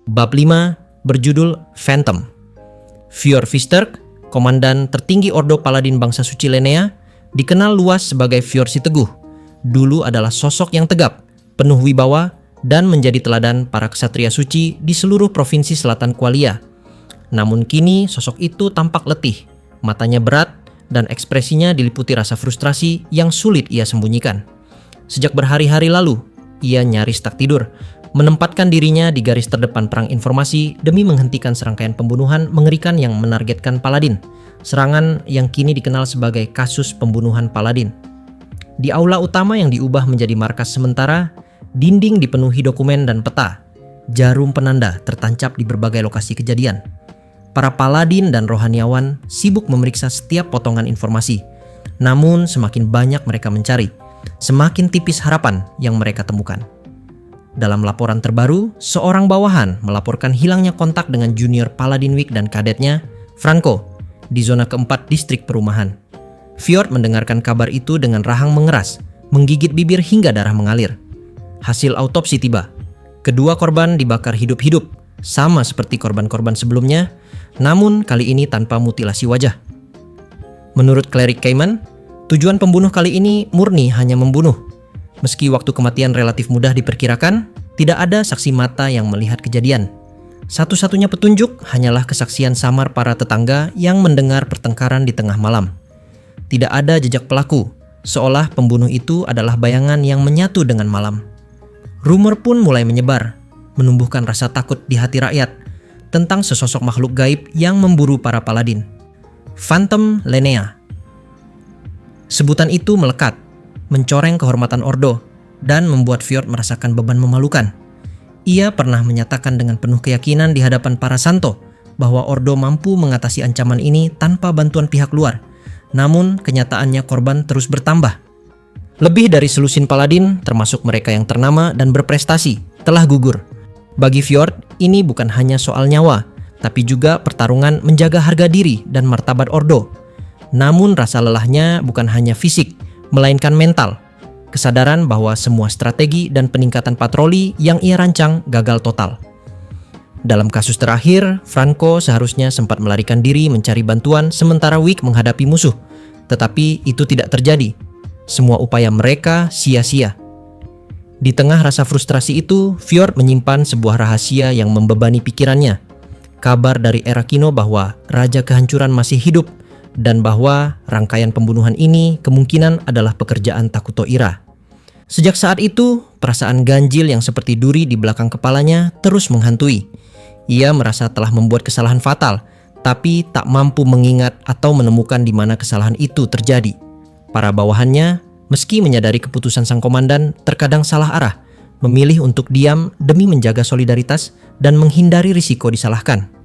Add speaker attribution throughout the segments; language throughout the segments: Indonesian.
Speaker 1: Bab 5 berjudul Phantom. Fjord Visterk, komandan tertinggi Ordo Paladin Bangsa Suci Lenea, dikenal luas sebagai Fjord si Teguh. Dulu adalah sosok yang tegap, penuh wibawa, dan menjadi teladan para ksatria suci di seluruh provinsi selatan Qualia. Namun kini sosok itu tampak letih, matanya berat, dan ekspresinya diliputi rasa frustrasi yang sulit ia sembunyikan. Sejak berhari-hari lalu, ia nyaris tak tidur, menempatkan dirinya di garis terdepan perang informasi demi menghentikan serangkaian pembunuhan mengerikan yang menargetkan Paladin, serangan yang kini dikenal sebagai kasus pembunuhan Paladin. Di aula utama yang diubah menjadi markas sementara, dinding dipenuhi dokumen dan peta. Jarum penanda tertancap di berbagai lokasi kejadian. Para paladin dan rohaniawan sibuk memeriksa setiap potongan informasi. Namun semakin banyak mereka mencari, semakin tipis harapan yang mereka temukan. Dalam laporan terbaru, seorang bawahan melaporkan hilangnya kontak dengan junior Paladin Week dan kadetnya, Franco, di zona keempat distrik perumahan. Fjord mendengarkan kabar itu dengan rahang mengeras, menggigit bibir hingga darah mengalir. Hasil autopsi tiba. Kedua korban dibakar hidup-hidup, sama seperti korban-korban sebelumnya, namun kali ini tanpa mutilasi wajah. Menurut Cleric Cayman, tujuan pembunuh kali ini murni hanya membunuh. Meski waktu kematian relatif mudah diperkirakan, tidak ada saksi mata yang melihat kejadian. Satu-satunya petunjuk hanyalah kesaksian samar para tetangga yang mendengar pertengkaran di tengah malam. Tidak ada jejak pelaku, seolah pembunuh itu adalah bayangan yang menyatu dengan malam. Rumor pun mulai menyebar, menumbuhkan rasa takut di hati rakyat tentang sesosok makhluk gaib yang memburu para paladin. Phantom Lenea. Sebutan itu melekat, mencoreng kehormatan Ordo, dan membuat Fjord merasakan beban memalukan. Ia pernah menyatakan dengan penuh keyakinan di hadapan para santo bahwa Ordo mampu mengatasi ancaman ini tanpa bantuan pihak luar. Namun kenyataannya korban terus bertambah. Lebih dari selusin paladin, termasuk mereka yang ternama dan berprestasi, telah gugur. Bagi Fjord, ini bukan hanya soal nyawa, tapi juga pertarungan menjaga harga diri dan martabat Ordo. Namun rasa lelahnya bukan hanya fisik, melainkan mental. Kesadaran bahwa semua strategi dan peningkatan patroli yang ia rancang gagal total. Dalam kasus terakhir, Franco seharusnya sempat melarikan diri mencari bantuan sementara Wick menghadapi musuh. Tetapi itu tidak terjadi. Semua upaya mereka sia-sia. Di tengah rasa frustrasi itu, Fjord menyimpan sebuah rahasia yang membebani pikirannya. Kabar dari Erakino bahwa Raja Kehancuran masih hidup dan bahwa rangkaian pembunuhan ini kemungkinan adalah pekerjaan Takuto Ira. Sejak saat itu, perasaan ganjil yang seperti duri di belakang kepalanya terus menghantui. Ia merasa telah membuat kesalahan fatal, tapi tak mampu mengingat atau menemukan di mana kesalahan itu terjadi. Para bawahannya, meski menyadari keputusan sang komandan, terkadang salah arah, memilih untuk diam demi menjaga solidaritas dan menghindari risiko disalahkan.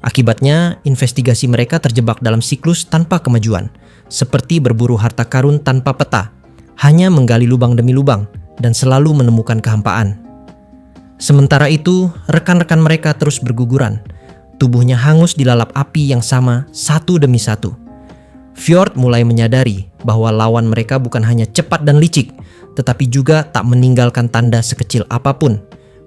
Speaker 1: Akibatnya, investigasi mereka terjebak dalam siklus tanpa kemajuan, seperti berburu harta karun tanpa peta, hanya menggali lubang demi lubang, dan selalu menemukan kehampaan. Sementara itu, rekan-rekan mereka terus berguguran. Tubuhnya hangus dilalap api yang sama satu demi satu. Fjord mulai menyadari bahwa lawan mereka bukan hanya cepat dan licik, tetapi juga tak meninggalkan tanda sekecil apapun.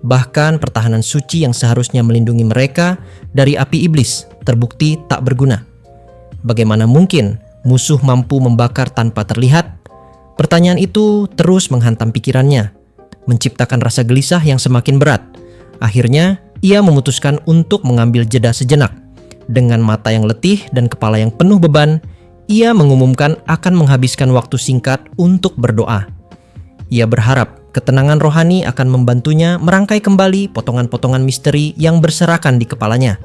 Speaker 1: Bahkan pertahanan suci yang seharusnya melindungi mereka dari api iblis terbukti tak berguna. Bagaimana mungkin musuh mampu membakar tanpa terlihat? Pertanyaan itu terus menghantam pikirannya, menciptakan rasa gelisah yang semakin berat. Akhirnya, ia memutuskan untuk mengambil jeda sejenak. Dengan mata yang letih dan kepala yang penuh beban, ia mengumumkan akan menghabiskan waktu singkat untuk berdoa. Ia berharap ketenangan rohani akan membantunya merangkai kembali potongan-potongan misteri yang berserakan di kepalanya,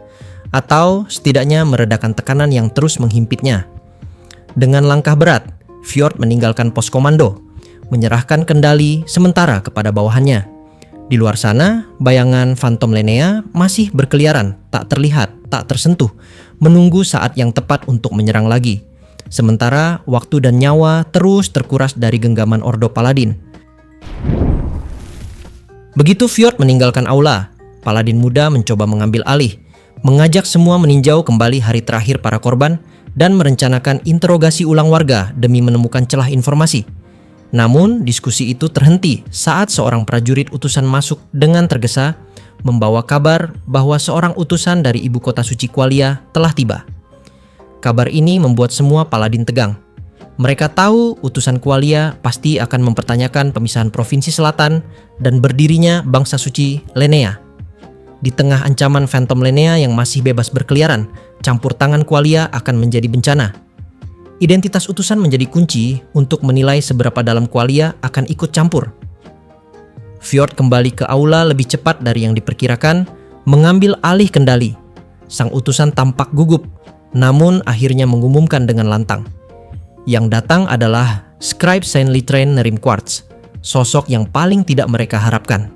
Speaker 1: atau setidaknya meredakan tekanan yang terus menghimpitnya. Dengan langkah berat, Fjord meninggalkan pos komando, menyerahkan kendali sementara kepada bawahannya. Di luar sana, bayangan Phantom Lenea masih berkeliaran, tak terlihat, tak tersentuh, menunggu saat yang tepat untuk menyerang lagi. Sementara waktu dan nyawa terus terkuras dari genggaman Ordo Paladin. Begitu Fjord meninggalkan aula, Paladin muda mencoba mengambil alih, mengajak semua meninjau kembali hari terakhir para korban dan merencanakan interogasi ulang warga demi menemukan celah informasi. Namun, diskusi itu terhenti saat seorang prajurit utusan masuk dengan tergesa, membawa kabar bahwa seorang utusan dari ibu kota suci Qualia telah tiba. Kabar ini membuat semua paladin tegang. Mereka tahu utusan Qualia pasti akan mempertanyakan pemisahan provinsi selatan dan berdirinya bangsa suci Lenea. Di tengah ancaman Phantom Lenea yang masih bebas berkeliaran, campur tangan Qualia akan menjadi bencana. Identitas utusan menjadi kunci untuk menilai seberapa dalam Qualia akan ikut campur. Fjord kembali ke aula lebih cepat dari yang diperkirakan, mengambil alih kendali. Sang utusan tampak gugup, namun akhirnya mengumumkan dengan lantang. Yang datang adalah Scribe Saint Litrain Nerim Quartz, sosok yang paling tidak mereka harapkan.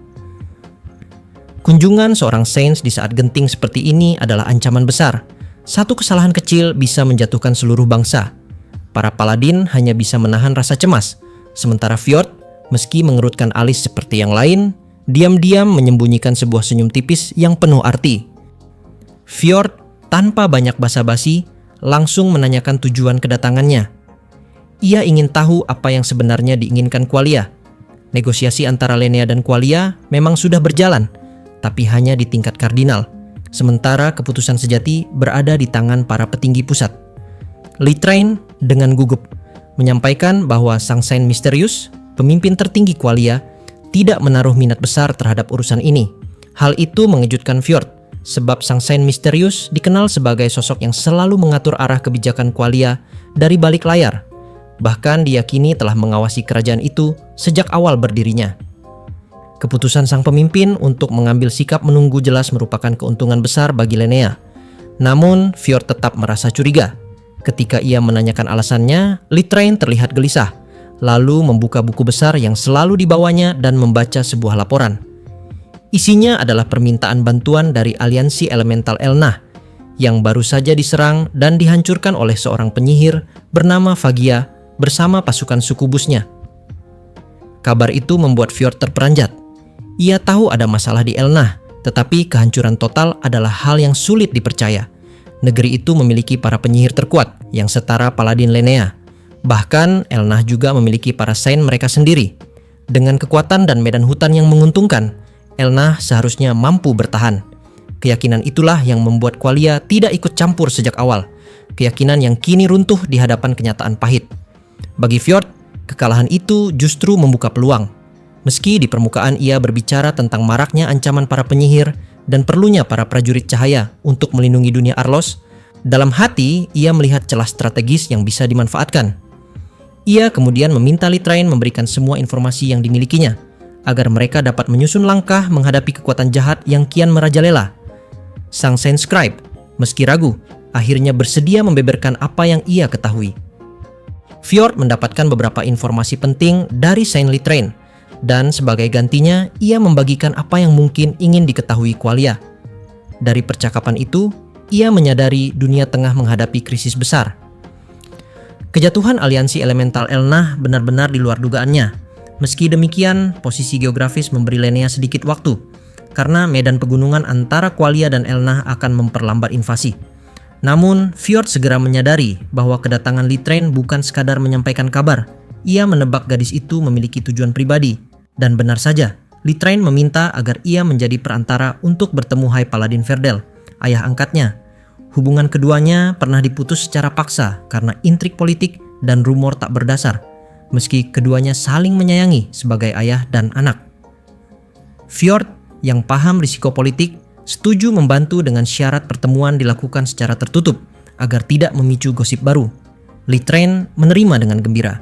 Speaker 1: Kunjungan seorang saints di saat genting seperti ini adalah ancaman besar. Satu kesalahan kecil bisa menjatuhkan seluruh bangsa. Para paladin hanya bisa menahan rasa cemas, sementara Fjord, meski mengerutkan alis seperti yang lain, diam-diam menyembunyikan sebuah senyum tipis yang penuh arti. Fjord, tanpa banyak basa-basi, langsung menanyakan tujuan kedatangannya. Ia ingin tahu apa yang sebenarnya diinginkan Qualia. Negosiasi antara Lenea dan Qualia memang sudah berjalan, tapi hanya di tingkat kardinal, sementara keputusan sejati berada di tangan para petinggi pusat. Litrain dengan gugup menyampaikan bahwa sang Saint misterius, pemimpin tertinggi Qualia, tidak menaruh minat besar terhadap urusan ini. Hal itu mengejutkan Fjord, sebab sang Saint misterius dikenal sebagai sosok yang selalu mengatur arah kebijakan Qualia dari balik layar. Bahkan diyakini telah mengawasi kerajaan itu sejak awal berdirinya. Keputusan sang pemimpin untuk mengambil sikap menunggu jelas merupakan keuntungan besar bagi Lenea. Namun, Fjord tetap merasa curiga. Ketika ia menanyakan alasannya, Litrain terlihat gelisah, lalu membuka buku besar yang selalu dibawanya dan membaca sebuah laporan. Isinya adalah permintaan bantuan dari aliansi elemental Elnah yang baru saja diserang dan dihancurkan oleh seorang penyihir bernama Fagia bersama pasukan sukubusnya. Kabar itu membuat Fjord terperanjat. Ia tahu ada masalah di Elnah, tetapi kehancuran total adalah hal yang sulit dipercaya. Negeri itu memiliki para penyihir terkuat yang setara Paladin Lenea. Bahkan Elnah juga memiliki para saint mereka sendiri. Dengan kekuatan dan medan hutan yang menguntungkan, Elnah seharusnya mampu bertahan. Keyakinan itulah yang membuat Qualia tidak ikut campur sejak awal. Keyakinan yang kini runtuh di hadapan kenyataan pahit. Bagi Fjord, kekalahan itu justru membuka peluang. Meski di permukaan ia berbicara tentang maraknya ancaman para penyihir dan perlunya para prajurit cahaya untuk melindungi dunia Arlos, dalam hati ia melihat celah strategis yang bisa dimanfaatkan. Ia kemudian meminta Litrain memberikan semua informasi yang dimilikinya, agar mereka dapat menyusun langkah menghadapi kekuatan jahat yang kian merajalela. Sang Saint Scribe, meski ragu, akhirnya bersedia membeberkan apa yang ia ketahui. Fjord mendapatkan beberapa informasi penting dari Saint Litrain, dan sebagai gantinya, ia membagikan apa yang mungkin ingin diketahui Qualia. Dari percakapan itu, ia menyadari dunia tengah menghadapi krisis besar. Kejatuhan aliansi elemental Elnah benar-benar di luar dugaannya. Meski demikian, posisi geografis memberi Lenea sedikit waktu, karena medan pegunungan antara Qualia dan Elnah akan memperlambat invasi. Namun, Fjord segera menyadari bahwa kedatangan Litrain bukan sekadar menyampaikan kabar. Ia menebak gadis itu memiliki tujuan pribadi. Dan benar saja, Litrain meminta agar ia menjadi perantara untuk bertemu High Paladin Verdel, ayah angkatnya. Hubungan keduanya pernah diputus secara paksa karena intrik politik dan rumor tak berdasar, meski keduanya saling menyayangi sebagai ayah dan anak. Fjord yang paham risiko politik setuju membantu dengan syarat pertemuan dilakukan secara tertutup agar tidak memicu gosip baru. Litrain menerima dengan gembira.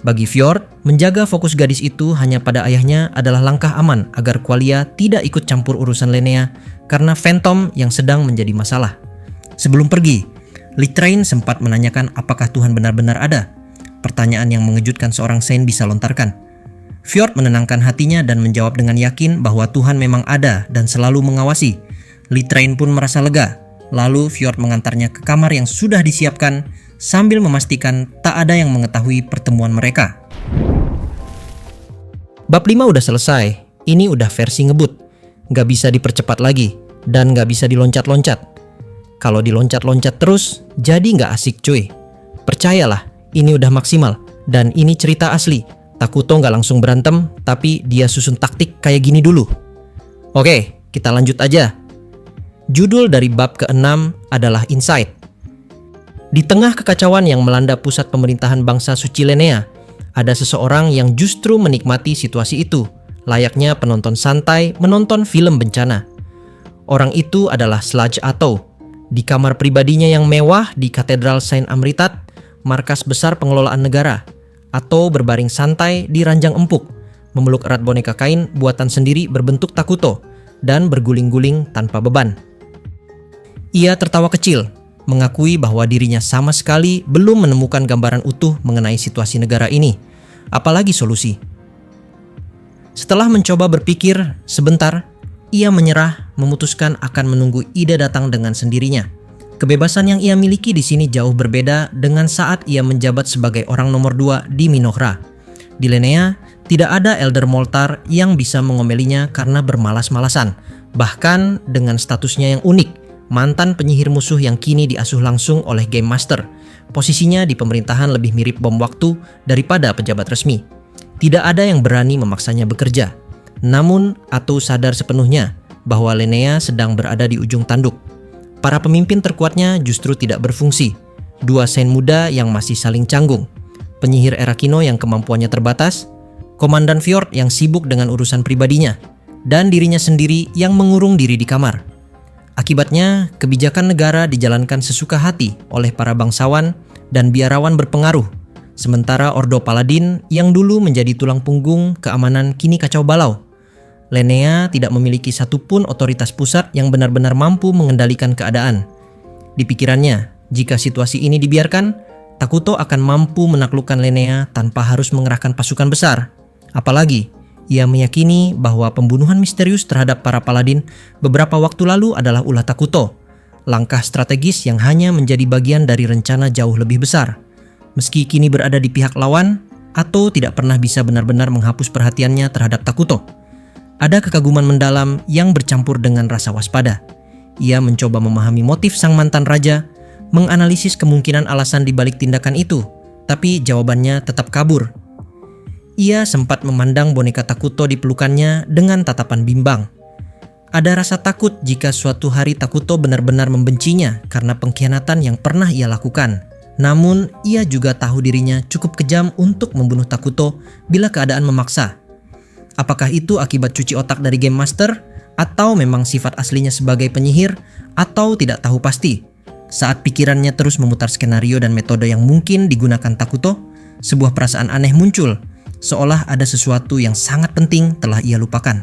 Speaker 1: Bagi Fjord, menjaga fokus gadis itu hanya pada ayahnya adalah langkah aman agar Qualia tidak ikut campur urusan Lenea karena Phantom yang sedang menjadi masalah. Sebelum pergi, Litrain sempat menanyakan apakah Tuhan benar-benar ada. Pertanyaan yang mengejutkan seorang saint bisa lontarkan. Fjord menenangkan hatinya dan menjawab dengan yakin bahwa Tuhan memang ada dan selalu mengawasi. Litrain pun merasa lega. Lalu Fjord mengantarnya ke kamar yang sudah disiapkan sambil memastikan tak ada yang mengetahui pertemuan mereka. Bab 5 udah selesai. Ini udah versi ngebut. Gak bisa dipercepat lagi. Dan gak bisa diloncat-loncat. Kalau diloncat-loncat terus, jadi gak asik cuy. Percayalah, ini udah maksimal. Dan ini cerita asli. Takuto gak langsung berantem, tapi dia susun taktik kayak gini dulu. Oke, Kita lanjut aja. Judul dari bab ke-6 adalah Insight. Di tengah kekacauan yang melanda pusat pemerintahan bangsa suci Lenea, ada seseorang yang justru menikmati situasi itu, layaknya penonton santai menonton film bencana. Orang itu adalah Sludge Atau. Di kamar pribadinya yang mewah di Katedral Saint Amritat, markas besar pengelolaan negara, Atau berbaring santai di ranjang empuk, memeluk erat boneka kain buatan sendiri berbentuk Takuto, dan berguling-guling tanpa beban. Ia tertawa kecil, mengakui bahwa dirinya sama sekali belum menemukan gambaran utuh mengenai situasi negara ini, apalagi solusi. Setelah mencoba berpikir sebentar, ia menyerah, memutuskan akan menunggu ide datang dengan sendirinya. Kebebasan yang ia miliki di sini jauh berbeda dengan saat ia menjabat sebagai orang nomor 2 di Minohra. Di Lenea, tidak ada Elder Moltar yang bisa ngomelinya karena bermalas-malasan. Bahkan dengan statusnya yang unik, mantan penyihir musuh yang kini diasuh langsung oleh Game Master. Posisinya di pemerintahan lebih mirip bom waktu daripada pejabat resmi. Tidak ada yang berani memaksanya bekerja. Namun, Atau sadar sepenuhnya bahwa Lenea sedang berada di ujung tanduk. Para pemimpin terkuatnya justru tidak berfungsi. Dua Saint muda yang masih saling canggung. Penyihir Erakino yang kemampuannya terbatas, Komandan Fjord yang sibuk dengan urusan pribadinya, dan dirinya sendiri yang mengurung diri di kamar. Akibatnya, kebijakan negara dijalankan sesuka hati oleh para bangsawan dan biarawan berpengaruh, sementara Ordo Paladin yang dulu menjadi tulang punggung keamanan kini kacau balau. Lenea tidak memiliki satupun otoritas pusat yang benar-benar mampu mengendalikan keadaan. Di pikirannya, jika situasi ini dibiarkan, Takuto akan mampu menaklukkan Lenea tanpa harus mengerahkan pasukan besar. Apalagi, ia meyakini bahwa pembunuhan misterius terhadap para paladin beberapa waktu lalu adalah ulah Takuto, langkah strategis yang hanya menjadi bagian dari rencana jauh lebih besar. Meski kini berada di pihak lawan, Atau tidak pernah bisa benar-benar menghapus perhatiannya terhadap Takuto. Ada kekaguman mendalam yang bercampur dengan rasa waspada. Ia mencoba memahami motif sang mantan raja, menganalisis kemungkinan alasan di balik tindakan itu, tapi jawabannya tetap kabur. Ia sempat memandang boneka Takuto di pelukannya dengan tatapan bimbang. Ada rasa takut jika suatu hari Takuto benar-benar membencinya karena pengkhianatan yang pernah ia lakukan. Namun, ia juga tahu dirinya cukup kejam untuk membunuh Takuto bila keadaan memaksa. Apakah itu akibat cuci otak dari Game Master, atau memang sifat aslinya sebagai penyihir, atau tidak tahu pasti. Saat pikirannya terus memutar skenario dan metode yang mungkin digunakan Takuto, sebuah perasaan aneh muncul, seolah ada sesuatu yang sangat penting telah ia lupakan.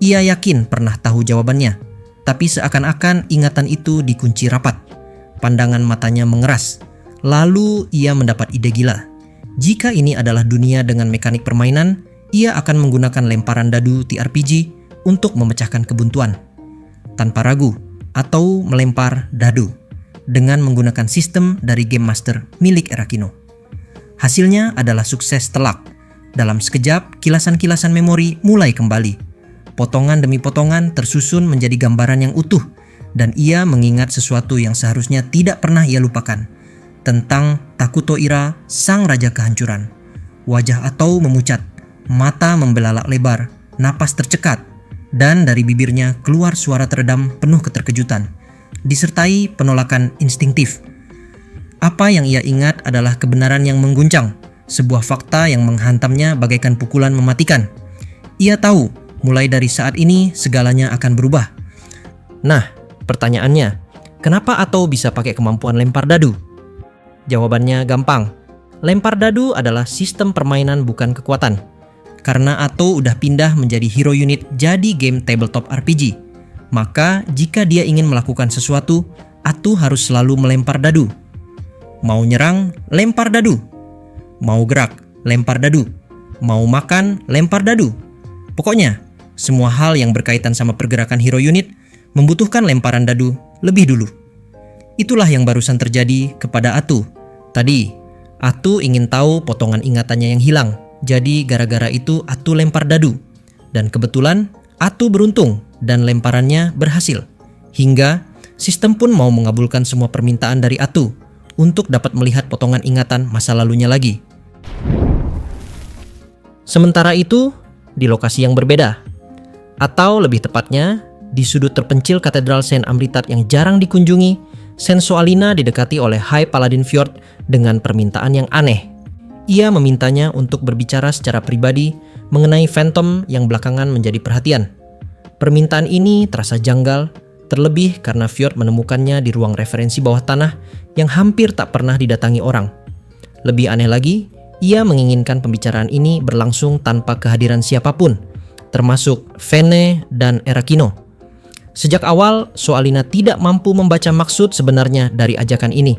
Speaker 1: Ia yakin pernah tahu jawabannya, tapi seakan-akan ingatan itu dikunci rapat. Pandangan matanya mengeras, lalu ia mendapat ide gila. Jika ini adalah dunia dengan mekanik permainan, ia akan menggunakan lemparan dadu TRPG untuk memecahkan kebuntuan. Tanpa ragu, Atau melempar dadu dengan menggunakan sistem dari Game Master milik Erakino. Hasilnya adalah sukses telak. Dalam sekejap, kilasan-kilasan memori mulai kembali. Potongan demi potongan tersusun menjadi gambaran yang utuh, dan ia mengingat sesuatu yang seharusnya tidak pernah ia lupakan, tentang Takuto Ira, sang raja kehancuran. Wajah Atau memucat, mata membelalak lebar, napas tercekat, dan dari bibirnya keluar suara teredam penuh keterkejutan, disertai penolakan instingtif. Apa yang ia ingat adalah kebenaran yang mengguncang, sebuah fakta yang menghantamnya bagaikan pukulan mematikan. Ia tahu, mulai dari saat ini segalanya akan berubah. Nah, pertanyaannya, kenapa Atau bisa pakai kemampuan lempar dadu? Jawabannya gampang. Lempar dadu adalah sistem permainan bukan kekuatan. Karena Atau udah pindah menjadi hero unit jadi game tabletop RPG, maka jika dia ingin melakukan sesuatu, Atau harus selalu melempar dadu. Mau nyerang, lempar dadu. Mau gerak, lempar dadu. Mau makan, lempar dadu. Pokoknya, semua hal yang berkaitan sama pergerakan hero unit membutuhkan lemparan dadu lebih dulu. Itulah yang barusan terjadi kepada Atau. Tadi, Atau ingin tahu potongan ingatannya yang hilang. Jadi gara-gara itu Atau lempar dadu. Dan kebetulan Atau beruntung dan lemparannya berhasil. Hingga sistem pun mau mengabulkan semua permintaan dari Atau untuk dapat melihat potongan ingatan masa lalunya lagi. Sementara itu, di lokasi yang berbeda, Atau lebih tepatnya, di sudut terpencil katedral Saint Amritat yang jarang dikunjungi, Sensualina didekati oleh High Paladin Fjord dengan permintaan yang aneh. Ia memintanya untuk berbicara secara pribadi mengenai Phantom yang belakangan menjadi perhatian. Permintaan ini terasa janggal, terlebih karena Fjord menemukannya di ruang referensi bawah tanah yang hampir tak pernah didatangi orang. Lebih aneh lagi, ia menginginkan pembicaraan ini berlangsung tanpa kehadiran siapapun, termasuk Vene dan Erakino. Sejak awal, Soalina tidak mampu membaca maksud sebenarnya dari ajakan ini.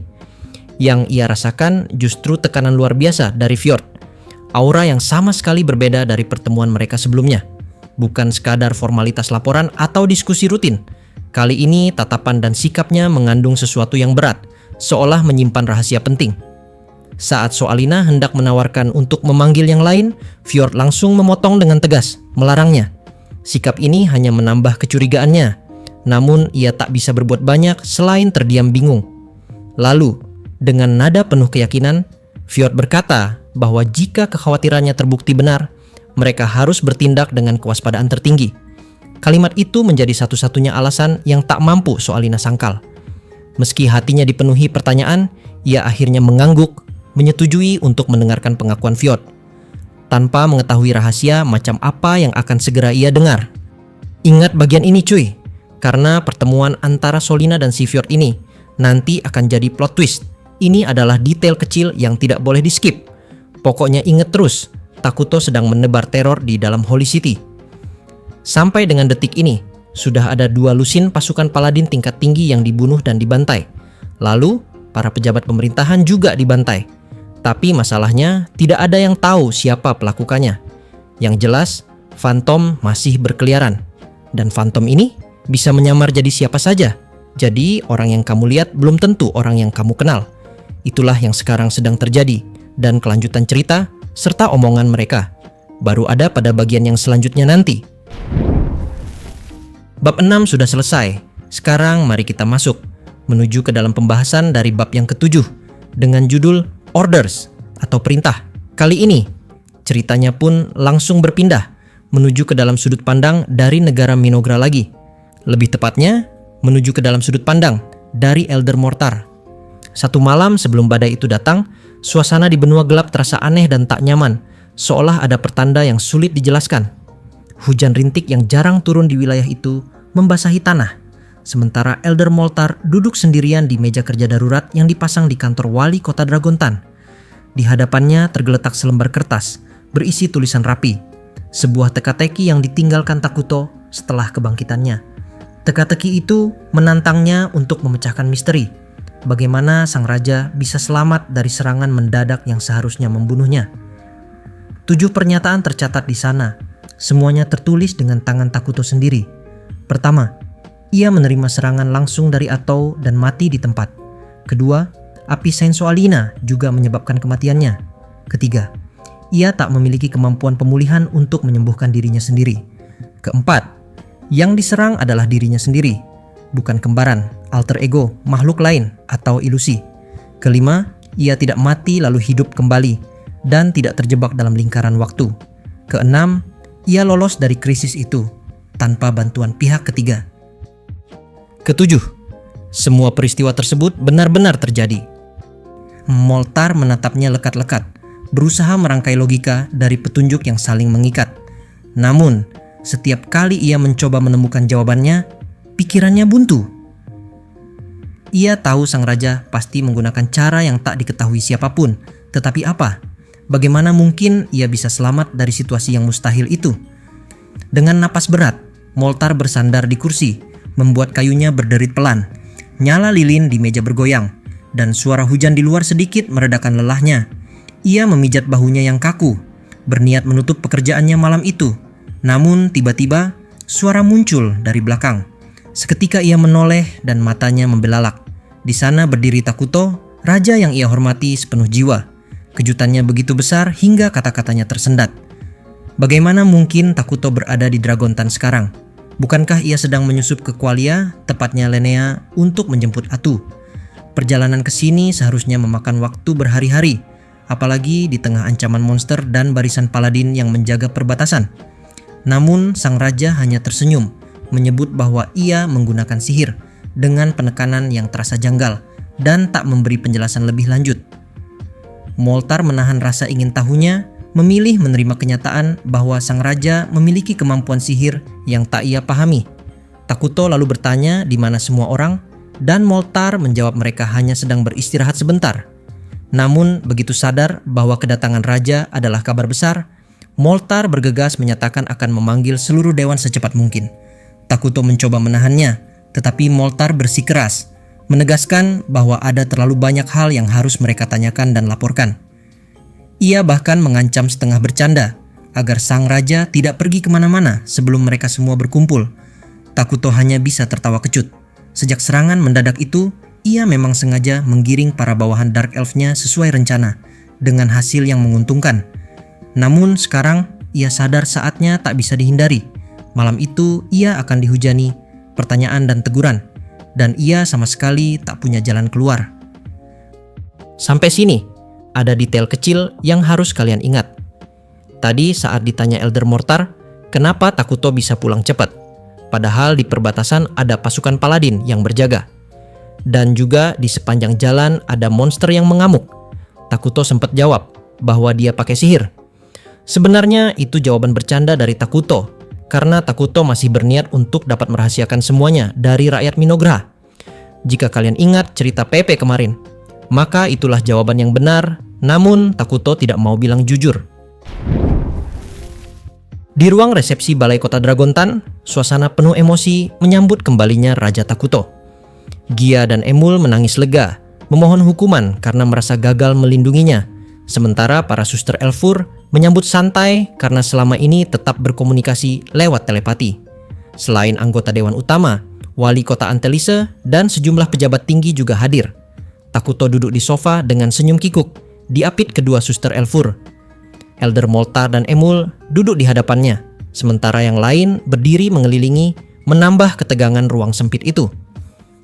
Speaker 1: Yang ia rasakan justru tekanan luar biasa dari Fjord. Aura yang sama sekali berbeda dari pertemuan mereka sebelumnya. Bukan sekadar formalitas laporan atau diskusi rutin. Kali ini tatapan dan sikapnya mengandung sesuatu yang berat, seolah menyimpan rahasia penting. Saat Soalina hendak menawarkan untuk memanggil yang lain, Fjord langsung memotong dengan tegas, melarangnya. Sikap ini hanya menambah kecurigaannya. Namun ia tak bisa berbuat banyak selain terdiam bingung. Lalu, dengan nada penuh keyakinan, Fjord berkata bahwa jika kekhawatirannya terbukti benar, mereka harus bertindak dengan kewaspadaan tertinggi. Kalimat itu menjadi satu-satunya alasan yang tak mampu Soalina sangkal. Meski hatinya dipenuhi pertanyaan, ia akhirnya mengangguk, menyetujui untuk mendengarkan pengakuan Fjord, tanpa mengetahui rahasia macam apa yang akan segera ia dengar. Ingat bagian ini cuy, karena pertemuan antara Solina dan si Fjord ini nanti akan jadi plot twist. Ini adalah detail kecil yang tidak boleh di skip. Pokoknya inget terus, Takuto sedang menebar teror di dalam Holy City. Sampai dengan detik ini, sudah ada 2 lusin pasukan paladin tingkat tinggi yang dibunuh dan dibantai. Lalu, para pejabat pemerintahan juga dibantai. Tapi masalahnya, tidak ada yang tahu siapa pelakukannya. Yang jelas, Phantom masih berkeliaran. Dan Phantom ini bisa menyamar jadi siapa saja. Jadi orang yang kamu lihat belum tentu orang yang kamu kenal. Itulah yang sekarang sedang terjadi. Dan kelanjutan cerita serta omongan mereka baru ada pada bagian yang selanjutnya nanti. Bab 6 sudah selesai. Sekarang mari kita masuk menuju ke dalam pembahasan dari bab yang ke-7 dengan judul Orders atau perintah. Kali ini ceritanya pun langsung berpindah menuju ke dalam sudut pandang dari negara Minogra lagi. Lebih tepatnya, menuju ke dalam sudut pandang dari Elder Mortar. Satu malam sebelum badai itu datang, suasana di benua gelap terasa aneh dan tak nyaman, seolah ada pertanda yang sulit dijelaskan. Hujan rintik yang jarang turun di wilayah itu membasahi tanah, sementara Elder Mortar duduk sendirian di meja kerja darurat yang dipasang di kantor wali kota Dragontan. Di hadapannya tergeletak selembar kertas berisi tulisan rapi, sebuah teka-teki yang ditinggalkan Takuto setelah kebangkitannya. Teka-teki itu menantangnya untuk memecahkan misteri bagaimana sang raja bisa selamat dari serangan mendadak yang seharusnya membunuhnya. 7 pernyataan tercatat di sana, semuanya tertulis dengan tangan Takuto sendiri. Pertama, ia menerima serangan langsung dari Atou dan mati di tempat. Kedua, api Sensualina juga menyebabkan kematiannya. Ketiga, ia tak memiliki kemampuan pemulihan untuk menyembuhkan dirinya sendiri. Keempat, yang diserang adalah dirinya sendiri, bukan kembaran, alter ego, makhluk lain, atau ilusi. Kelima, ia tidak mati lalu hidup kembali dan tidak terjebak dalam lingkaran waktu. Keenam, ia lolos dari krisis itu tanpa bantuan pihak ketiga. Ketujuh, semua peristiwa tersebut benar-benar terjadi. Mortar menatapnya lekat-lekat, berusaha merangkai logika dari petunjuk yang saling mengikat. Namun, setiap kali ia mencoba menemukan jawabannya, pikirannya buntu. Ia tahu sang raja pasti menggunakan cara yang tak diketahui siapapun, tetapi apa? Bagaimana mungkin ia bisa selamat dari situasi yang mustahil itu? Dengan napas berat, Mortar bersandar di kursi, membuat kayunya berderit pelan. Nyala lilin di meja bergoyang, dan suara hujan di luar sedikit meredakan lelahnya. Ia memijat bahunya yang kaku, berniat menutup pekerjaannya malam itu. Namun tiba-tiba suara muncul dari belakang. Seketika ia menoleh dan matanya membelalak. Di sana berdiri Takuto, raja yang ia hormati sepenuh jiwa. Kejutannya begitu besar hingga kata-katanya tersendat. Bagaimana mungkin Takuto berada di Dragontan sekarang? Bukankah ia sedang menyusup ke Qualia, tepatnya Lenea, untuk menjemput Atu? Perjalanan ke sini seharusnya memakan waktu berhari-hari, apalagi di tengah ancaman monster dan barisan paladin yang menjaga perbatasan. Namun sang raja hanya tersenyum, menyebut bahwa ia menggunakan sihir dengan penekanan yang terasa janggal dan tak memberi penjelasan lebih lanjut. Moltar menahan rasa ingin tahunya, memilih menerima kenyataan bahwa sang raja memiliki kemampuan sihir yang tak ia pahami. Takuto lalu bertanya di mana semua orang, dan Moltar menjawab mereka hanya sedang beristirahat sebentar. Namun begitu sadar bahwa kedatangan raja adalah kabar besar, Moltar bergegas menyatakan akan memanggil seluruh dewan secepat mungkin. Takuto mencoba menahannya, tetapi Moltar bersikeras, menegaskan bahwa ada terlalu banyak hal yang harus mereka tanyakan dan laporkan. Ia bahkan mengancam setengah bercanda agar sang raja tidak pergi kemana-mana sebelum mereka semua berkumpul. Takuto hanya bisa tertawa kecut. Sejak serangan mendadak itu, ia memang sengaja menggiring para bawahan Dark Elf-nya sesuai rencana, dengan hasil yang menguntungkan. Namun sekarang, ia sadar saatnya tak bisa dihindari. Malam itu, ia akan dihujani pertanyaan dan teguran, dan ia sama sekali tak punya jalan keluar. Sampai sini, ada detail kecil yang harus kalian ingat. Tadi saat ditanya Elder Moltar, kenapa Takuto bisa pulang cepat? Padahal di perbatasan ada pasukan paladin yang berjaga. Dan juga di sepanjang jalan ada monster yang mengamuk. Takuto sempat jawab bahwa dia pakai sihir. Sebenarnya itu jawaban bercanda dari Takuto, karena Takuto masih berniat untuk dapat merahasiakan semuanya dari rakyat Minogra. Jika kalian ingat cerita Pepe kemarin, maka itulah jawaban yang benar, namun Takuto tidak mau bilang jujur. Di ruang resepsi Balai Kota Dragontan, suasana penuh emosi menyambut kembalinya Raja Takuto. Gia dan Emul menangis lega, memohon hukuman karena merasa gagal melindunginya, sementara para suster Elfur menyambut santai karena selama ini tetap berkomunikasi lewat telepati. Selain anggota Dewan Utama, Wali Kota Antelise, dan sejumlah pejabat tinggi juga hadir. Takuto duduk di sofa dengan senyum kikuk, diapit kedua suster Elfur. Elder Moltar dan Emul duduk di hadapannya, sementara yang lain berdiri mengelilingi, menambah ketegangan ruang sempit itu.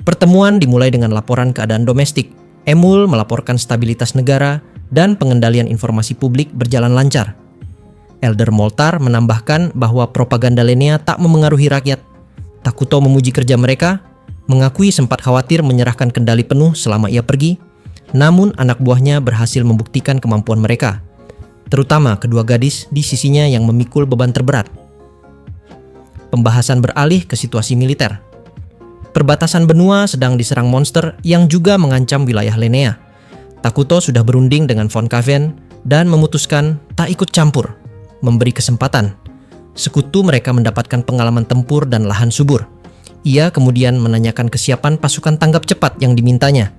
Speaker 1: Pertemuan dimulai dengan laporan keadaan domestik. Emul melaporkan stabilitas negara dan pengendalian informasi publik berjalan lancar. Elder Moltar menambahkan bahwa propaganda Lenea tak memengaruhi rakyat. Takuto memuji kerja mereka, mengakui sempat khawatir menyerahkan kendali penuh selama ia pergi, namun anak buahnya berhasil membuktikan kemampuan mereka, terutama kedua gadis di sisinya yang memikul beban terberat. Pembahasan beralih ke situasi militer. Perbatasan benua sedang diserang monster yang juga mengancam wilayah Lenea. Takuto sudah berunding dengan Von Caven dan memutuskan tak ikut campur, memberi kesempatan. Sekutu mereka mendapatkan pengalaman tempur dan lahan subur. Ia kemudian menanyakan kesiapan pasukan tanggap cepat yang dimintanya.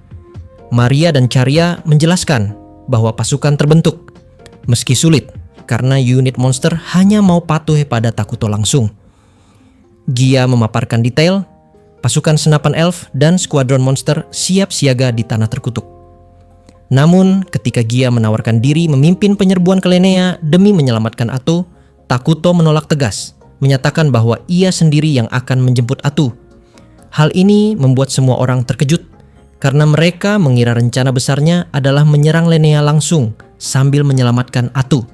Speaker 1: Maria dan Charya menjelaskan bahwa pasukan terbentuk, meski sulit, karena unit monster hanya mau patuh pada Takuto langsung. Gia memaparkan detail, pasukan senapan elf dan skuadron monster siap siaga di tanah terkutuk. Namun, ketika Gia menawarkan diri memimpin penyerbuan ke Lenea demi menyelamatkan Atu, Takuto menolak tegas, menyatakan bahwa ia sendiri yang akan menjemput Atu. Hal ini membuat semua orang terkejut, karena mereka mengira rencana besarnya adalah menyerang Lenea langsung sambil menyelamatkan Atu.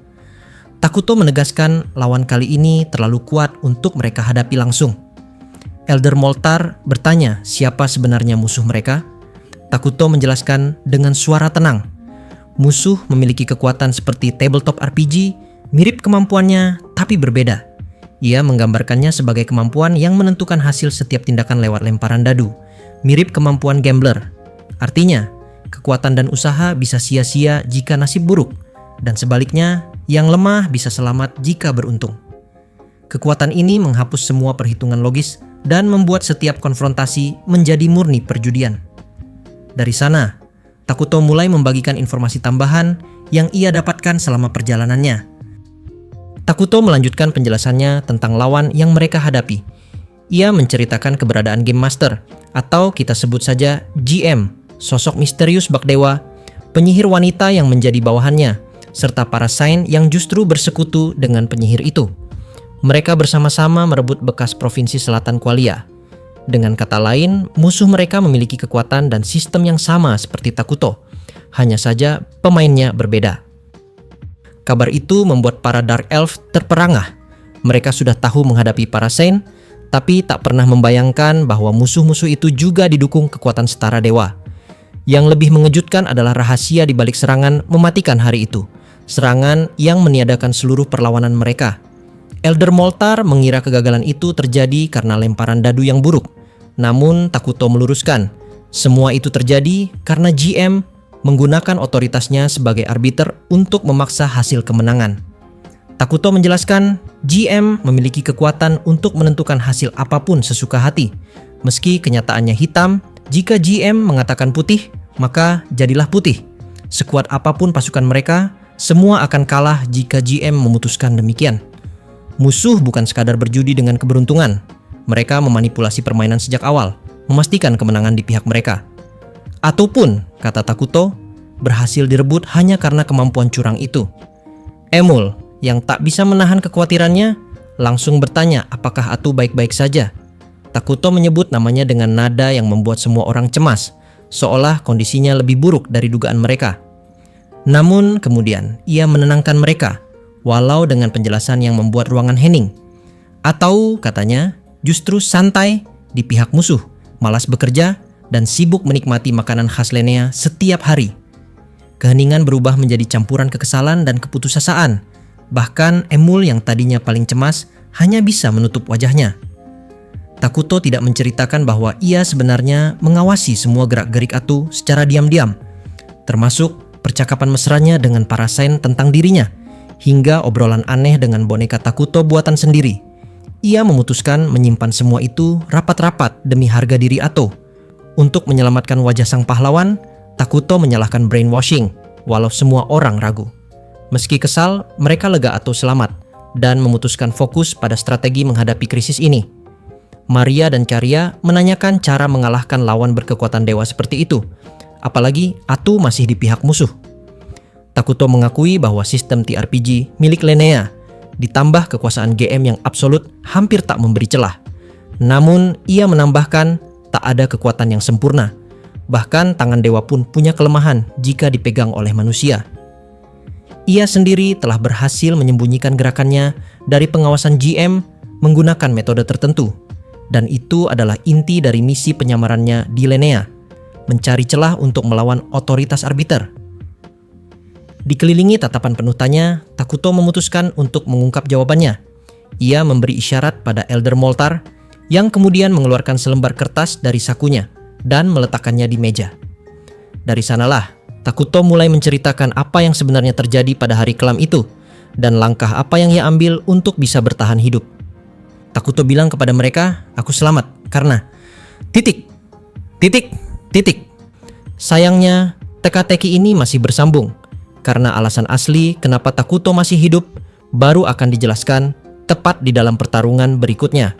Speaker 1: Takuto menegaskan lawan kali ini terlalu kuat untuk mereka hadapi langsung. Elder Moltar bertanya siapa sebenarnya musuh mereka. Takuto menjelaskan dengan suara tenang. Musuh memiliki kekuatan seperti tabletop RPG, mirip kemampuannya tapi berbeda. Ia menggambarkannya sebagai kemampuan yang menentukan hasil setiap tindakan lewat lemparan dadu, mirip kemampuan gambler. Artinya, kekuatan dan usaha bisa sia-sia jika nasib buruk, dan sebaliknya, yang lemah bisa selamat jika beruntung. Kekuatan ini menghapus semua perhitungan logis dan membuat setiap konfrontasi menjadi murni perjudian. Dari sana, Takuto mulai membagikan informasi tambahan yang ia dapatkan selama perjalanannya. Takuto melanjutkan penjelasannya tentang lawan yang mereka hadapi. Ia menceritakan keberadaan Game Master, atau kita sebut saja GM, sosok misterius bak dewa, penyihir wanita yang menjadi bawahannya, serta para Saint yang justru bersekutu dengan penyihir itu. Mereka bersama-sama merebut bekas provinsi selatan Qualia. Dengan kata lain, musuh mereka memiliki kekuatan dan sistem yang sama seperti Takuto. Hanya saja pemainnya berbeda. Kabar itu membuat para Dark Elf terperangah. Mereka sudah tahu menghadapi para Saint, tapi tak pernah membayangkan bahwa musuh-musuh itu juga didukung kekuatan setara dewa. Yang lebih mengejutkan adalah rahasia di balik serangan mematikan hari itu. Serangan yang meniadakan seluruh perlawanan mereka. Elder Moltar mengira kegagalan itu terjadi karena lemparan dadu yang buruk. Namun Takuto meluruskan, semua itu terjadi karena GM menggunakan otoritasnya sebagai arbiter untuk memaksa hasil kemenangan. Takuto menjelaskan, GM memiliki kekuatan untuk menentukan hasil apapun sesuka hati. Meski kenyataannya hitam, jika GM mengatakan putih, maka jadilah putih. Sekuat apapun pasukan mereka, semua akan kalah jika GM memutuskan demikian. Musuh bukan sekadar berjudi dengan keberuntungan. Mereka memanipulasi permainan sejak awal, memastikan kemenangan di pihak mereka. Ataupun, kata Takuto, berhasil direbut hanya karena kemampuan curang itu. Emul, yang tak bisa menahan kekhawatirannya, langsung bertanya apakah Atu baik-baik saja. Takuto menyebut namanya dengan nada yang membuat semua orang cemas, seolah kondisinya lebih buruk dari dugaan mereka. Namun kemudian ia menenangkan mereka, walau dengan penjelasan yang membuat ruangan hening. Atau katanya, justru santai di pihak musuh, malas bekerja, dan sibuk menikmati makanan khas Lenea setiap hari. Keheningan berubah menjadi campuran kekesalan dan keputusasaan. Bahkan Emul yang tadinya paling cemas hanya bisa menutup wajahnya. Takuto tidak menceritakan bahwa ia sebenarnya mengawasi semua gerak-gerik Atu secara diam-diam, termasuk percakapan mesranya dengan para Saint tentang dirinya, hingga obrolan aneh dengan boneka Takuto buatan sendiri. Ia memutuskan menyimpan semua itu rapat-rapat demi harga diri Ato. Untuk menyelamatkan wajah sang pahlawan, Takuto menyalahkan brainwashing, walau semua orang ragu. Meski kesal, mereka lega Ato selamat dan memutuskan fokus pada strategi menghadapi krisis ini. Maria dan Karya menanyakan cara mengalahkan lawan berkekuatan dewa seperti itu, apalagi Ato masih di pihak musuh. Takuto mengakui bahwa sistem TRPG milik Lenea ditambah kekuasaan GM yang absolut hampir tak memberi celah. Namun ia menambahkan tak ada kekuatan yang sempurna. Bahkan tangan dewa pun punya kelemahan jika dipegang oleh manusia. Ia sendiri telah berhasil menyembunyikan gerakannya dari pengawasan GM menggunakan metode tertentu. Dan itu adalah inti dari misi penyamarannya di Lenea, mencari celah untuk melawan otoritas arbiter. Dikelilingi tatapan penuh tanya, Takuto memutuskan untuk mengungkap jawabannya. Ia memberi isyarat pada Elder Moltar, yang kemudian mengeluarkan selembar kertas dari sakunya dan meletakkannya di meja. Dari sanalah, Takuto mulai menceritakan apa yang sebenarnya terjadi pada hari kelam itu, dan langkah apa yang ia ambil untuk bisa bertahan hidup. Takuto bilang kepada mereka, aku selamat karena... titik. Sayangnya, teka-teki ini masih bersambung. Karena alasan asli kenapa Takuto masih hidup baru akan dijelaskan tepat di dalam pertarungan berikutnya.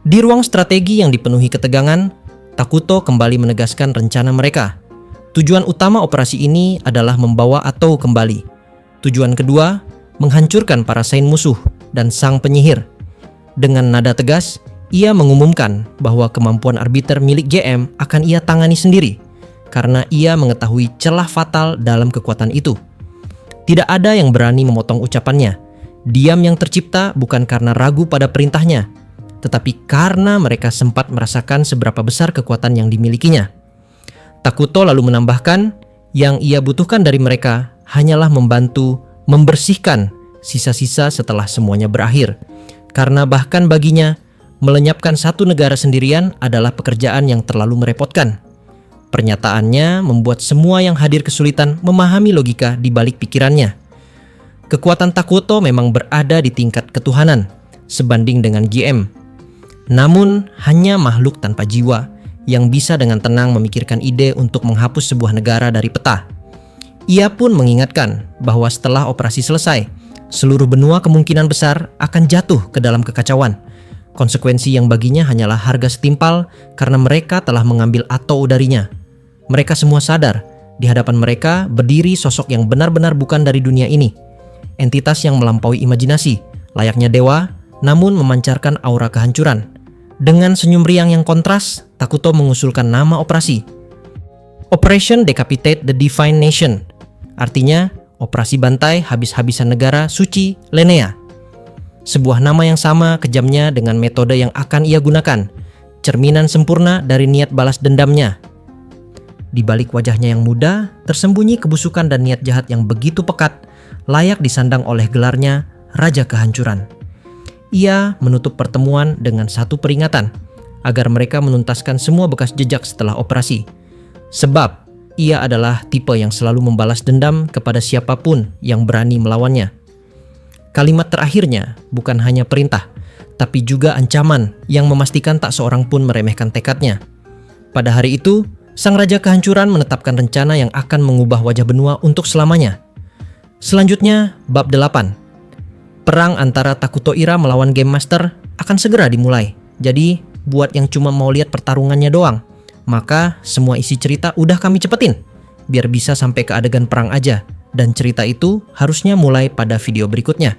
Speaker 1: Di ruang strategi yang dipenuhi ketegangan, Takuto kembali menegaskan rencana mereka. Tujuan utama operasi ini adalah membawa Atou kembali. Tujuan kedua, menghancurkan para Saint musuh dan sang penyihir. Dengan nada tegas, ia mengumumkan bahwa kemampuan arbiter milik GM akan ia tangani sendiri, karena ia mengetahui celah fatal dalam kekuatan itu. Tidak ada yang berani memotong ucapannya. Diam yang tercipta bukan karena ragu pada perintahnya, tetapi karena mereka sempat merasakan seberapa besar kekuatan yang dimilikinya. Takuto lalu menambahkan, yang ia butuhkan dari mereka hanyalah membantu membersihkan sisa-sisa setelah semuanya berakhir. Karena bahkan baginya, melenyapkan satu negara sendirian adalah pekerjaan yang terlalu merepotkan. Pernyataannya membuat semua yang hadir kesulitan memahami logika di balik pikirannya. Kekuatan Takuto memang berada di tingkat ketuhanan, sebanding dengan GM. Namun, hanya makhluk tanpa jiwa yang bisa dengan tenang memikirkan ide untuk menghapus sebuah negara dari peta. Ia pun mengingatkan bahwa setelah operasi selesai, seluruh benua kemungkinan besar akan jatuh ke dalam kekacauan. Konsekuensi yang baginya hanyalah harga setimpal karena mereka telah mengambil Atou darinya. Mereka semua sadar, di hadapan mereka berdiri sosok yang benar-benar bukan dari dunia ini. Entitas yang melampaui imajinasi, layaknya dewa, namun memancarkan aura kehancuran. Dengan senyum riang yang kontras, Takuto mengusulkan nama operasi. Operation Decapitate the Divine Nation. Artinya, Operasi Bantai Habis-habisan Negara Suci Lenea. Sebuah nama yang sama kejamnya dengan metode yang akan ia gunakan, cerminan sempurna dari niat balas dendamnya. Di balik wajahnya yang muda, tersembunyi kebusukan dan niat jahat yang begitu pekat, layak disandang oleh gelarnya Raja Kehancuran. Ia menutup pertemuan dengan satu peringatan, agar mereka menuntaskan semua bekas jejak setelah operasi. Sebab, ia adalah tipe yang selalu membalas dendam kepada siapapun yang berani melawannya. Kalimat terakhirnya bukan hanya perintah, tapi juga ancaman yang memastikan tak seorang pun meremehkan tekadnya. Pada hari itu, Sang Raja Kehancuran menetapkan rencana yang akan mengubah wajah benua untuk selamanya. Selanjutnya, bab 8. Perang antara Takuto Ira melawan Game Master akan segera dimulai. Jadi, buat yang cuma mau lihat pertarungannya doang, maka semua isi cerita udah kami cepetin, biar bisa sampai ke adegan perang aja. Dan cerita itu harusnya mulai pada video berikutnya.